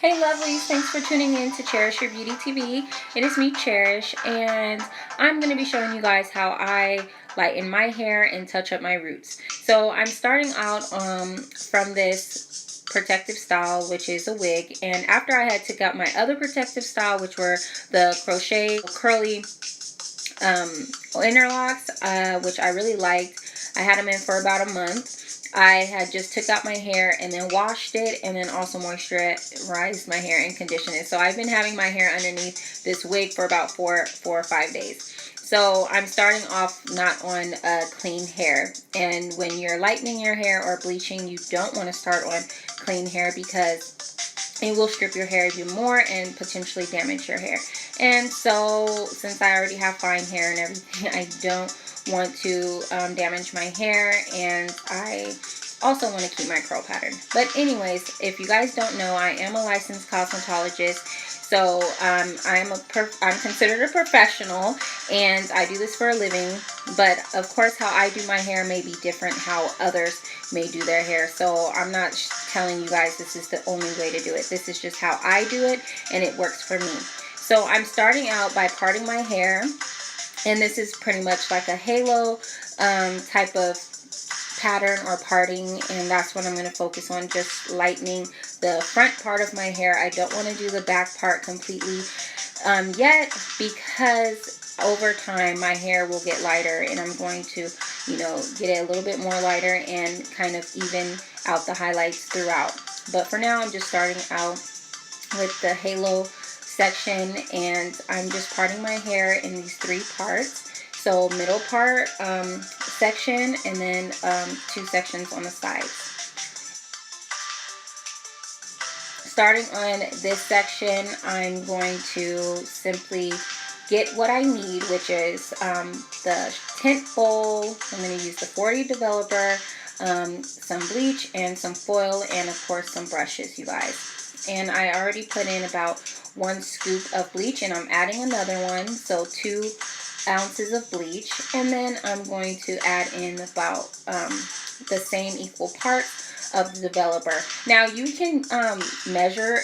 Hey lovelies, thanks for tuning in to Cherish Your Beauty TV. It is me, Cherish, and I'm going to be showing you guys how I lighten my hair and touch up my roots. So I'm starting out from this protective style, which is a wig, and after I had took out my other protective style, which were the crochet curly interlocks, which I really liked. I had them in for about a month. I had just took out my hair and then washed it and then also moisturized my hair and conditioned it. So I've been having my hair underneath this wig for about four or 5 days. So I'm starting off not on clean hair. And when you're lightening your hair or bleaching, you don't want to start on clean hair because it will strip your hair even more and potentially damage your hair. And so since I already have fine hair and everything, I don't want to damage my hair, and I also want to keep my curl pattern. But anyways, if you guys don't know, I am a licensed cosmetologist. So I'm considered a professional, and I do this for a living. But of course, how I do my hair may be different how others may do their hair. So I'm not telling you guys this is the only way to do it. This is just how I do it, and it works for me. So I'm starting out by parting my hair, and this is pretty much like a halo type of pattern or parting, and that's what I'm going to focus on, just lightening the front part of my hair. I don't want to do the back part completely yet, because over time my hair will get lighter, and I'm going to, you know, get it a little bit more lighter and kind of even out the highlights throughout. But for now, I'm just starting out with the halo section, and I'm just parting my hair in these 3 parts. So middle part section, and then 2 sections on the sides. Starting on this section, I'm going to simply get what I need, which is the tint bowl. I'm going to use the 40 developer, some bleach, and some foil, and of course some brushes, you guys. And I already put in about 1 scoop of bleach, and I'm adding another one, so 2 ounces of bleach. And then I'm going to add in about the same equal parts of the developer. Now you can measure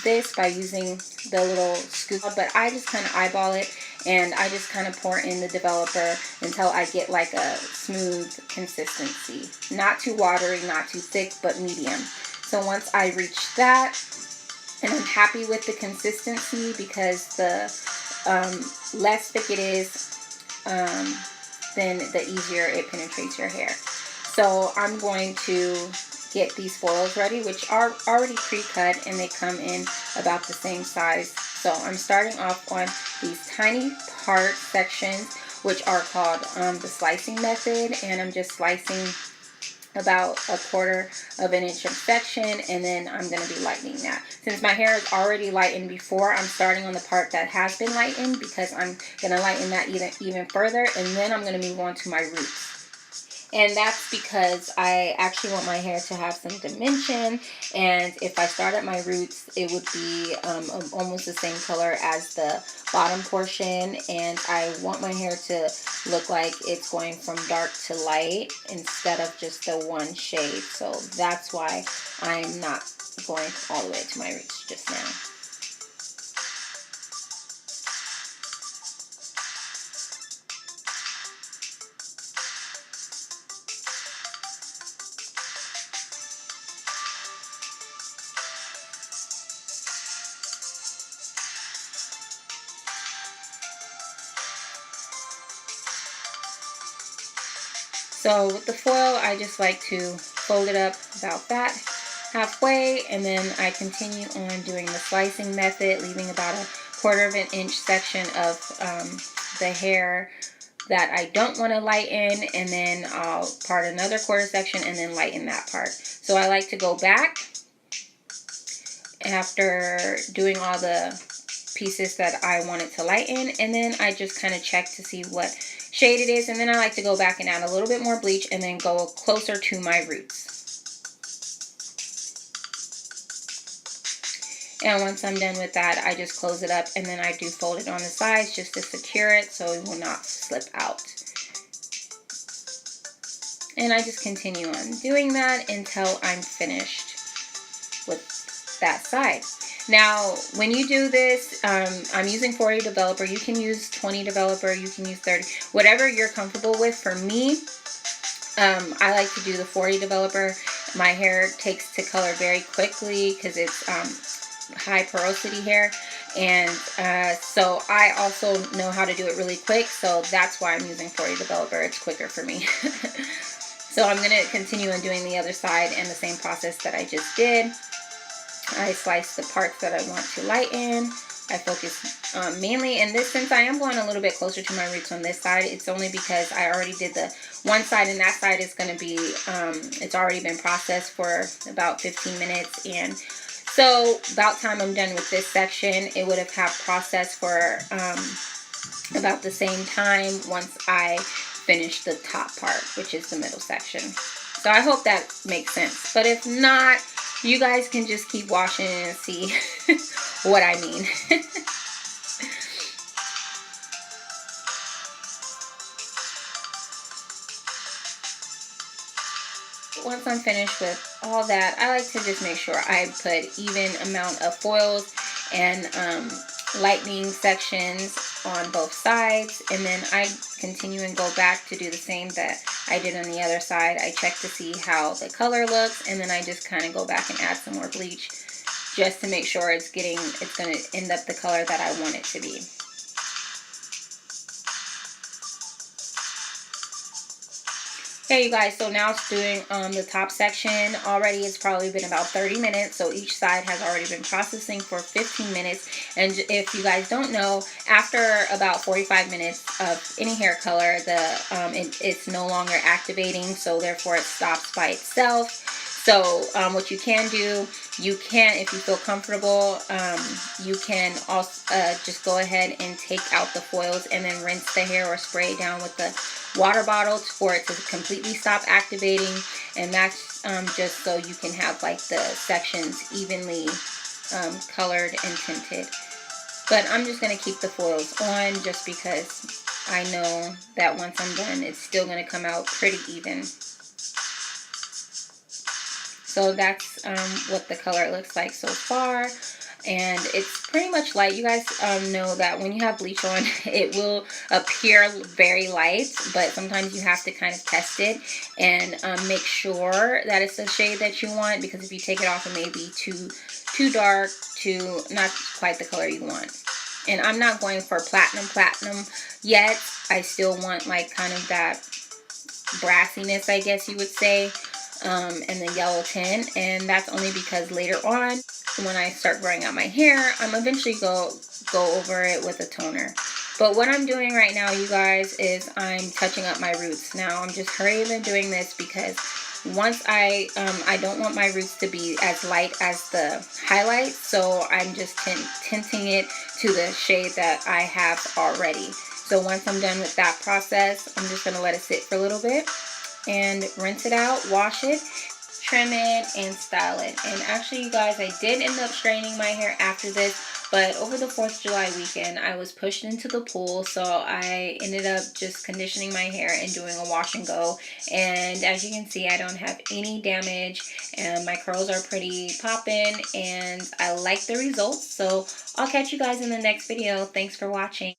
this by using the little scoop, but I just kind of eyeball it, and I just kind of pour in the developer until I get like a smooth consistency. Not too watery, not too thick, but medium. So once I reach that, and I'm happy with the consistency, because the less thick it is, then the easier it penetrates your hair. So I'm going to get these foils ready, which are already pre-cut, and they come in about the same size. So I'm starting off on these tiny part sections, which are called the slicing method, and I'm just slicing about 1/4 of an inch of section, and then I'm going to be lightening that. Since my hair is already lightened before, I'm starting on the part that has been lightened, because I'm going to lighten that even further, and then I'm going to move on to my roots. And that's because I actually want my hair to have some dimension, and if I start at my roots, it would be almost the same color as the bottom portion, and I want my hair to look like it's going from dark to light instead of just the one shade. So that's why I'm not going all the way to my roots just now. So with the foil, I just like to fold it up about that halfway, and then I continue on doing the slicing method, leaving about 1/4 of an inch section of the hair that I don't want to lighten, and then I'll part another 1/4 section and then lighten that part. So I like to go back after doing all the pieces that I wanted to lighten, and then I just kind of check to see what shade it is, and then I like to go back and add a little bit more bleach and then go closer to my roots. And once I'm done with that, I just close it up, and then I do fold it on the sides just to secure it so it will not slip out. And I just continue on doing that until I'm finished with that side. Now, when you do this, I'm using 40 developer. You can use 20 developer. You can use 30. Whatever you're comfortable with. For me, I like to do the 40 developer. My hair takes to color very quickly because it's high porosity hair. And so I also know how to do it really quick. So that's why I'm using 40 developer. It's quicker for me. So I'm going to continue on doing the other side and the same process that I just did. I slice the parts that I want to lighten. I focus mainly in this, since I am going a little bit closer to my roots on this side, it's only because I already did the one side, and that side is going to be, it's already been processed for about 15 minutes. And so about time I'm done with this section, it would have processed for about the same time once I finish the top part, which is the middle section. So I hope that makes sense. But if not, you guys can just keep watching and see what I mean. Once I'm finished with all that, I like to just make sure I put even amount of foils and lightening sections on both sides, and then I continue and go back to do the same that I did on the other side. I check to see how the color looks, and then I just kind of go back and add some more bleach just to make sure it's going to end up the color that I want it to be. Okay, you guys, so now it's doing the top section. Already it's probably been about 30 minutes, so each side has already been processing for 15 minutes. And if you guys don't know, after about 45 minutes of any hair color, it's no longer activating, so therefore it stops by itself. So what you can do, if you feel comfortable, you can also just go ahead and take out the foils and then rinse the hair or spray it down with the water bottle for it to completely stop activating. And that's just so you can have like the sections evenly colored and tinted. But I'm just going to keep the foils on just because I know that once I'm done, it's still going to come out pretty even. So that's what the color looks like so far. And it's pretty much light. You guys know that when you have bleach on, it will appear very light, but sometimes you have to kind of test it and make sure that it's the shade that you want, because if you take it off, it may be too dark, to not quite the color you want. And I'm not going for platinum yet. I still want like kind of that brassiness, I guess you would say, and the yellow tint. And that's only because later on, when I start growing out my hair, I'm eventually go over it with a toner. But what I'm doing right now, you guys, is I'm touching up my roots. Now I'm just hurriedly doing this because once I don't want my roots to be as light as the highlights, so I'm just tinting it to the shade that I have already. So once I'm done with that process, I'm just going to let it sit for a little bit and rinse it out, wash it, trim it, and style it. And actually, you guys, I did end up straightening my hair after this, but over the 4th of July weekend, I was pushed into the pool, so I ended up just conditioning my hair and doing a wash and go. And as you can see, I don't have any damage, and my curls are pretty poppin', and I like the results. So I'll catch you guys in the next video. Thanks for watching.